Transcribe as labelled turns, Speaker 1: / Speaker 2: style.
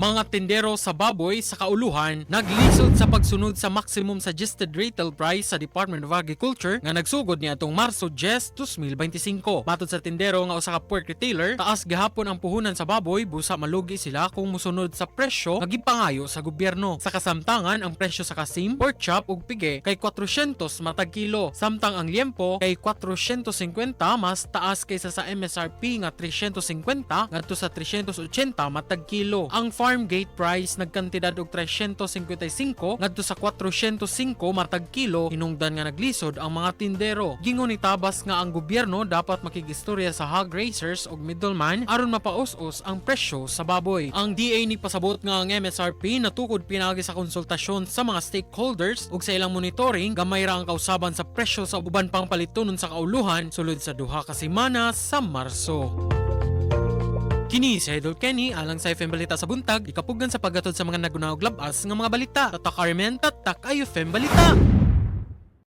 Speaker 1: Mga tindero sa Baboy sa kauluhan naglisod sa pagsunod sa maximum suggested retail price sa Department of Agriculture nga nagsugod niadtong Marso 10, 2025. Matod sa tindero nga usa ka pork retailer, taas gihapon ang puhunan sa baboy busa malugi sila kung musunod sa presyo nga gipangayo sa gobyerno. Sa kasamtangan ang presyo sa kasim, pork chop ug pige kay 400 matag kilo, samtang ang liempo kay 450 mas taas kaysa sa MSRP nga 350 ngadto sa 380 matag kilo. Ang farm gate price nagkantidad og 355 ngadto sa 405 matag kilo, hinungdan nga naglisod ang mga tindero. Gingon ni Tabas nga ang gobyerno dapat makigistorya sa hog raisers og middleman aron mapaus-us ang presyo sa baboy. Ang DA ni pasabot nga ang MSRP natukod pinagi sa konsultasyon sa mga stakeholders ug sa ilang monitoring gamay ra ang kausaban sa presyo sa uban pang palitonon sa kauluhan sulod sa duha ka semana sa Marso. Kini si Idol Kenny alang sa FM Balita sa buntag, ikapugan sa paggatod sa mga nagunaw og labas nga mga balita. Tatak Armen, tatak ay FM Balita.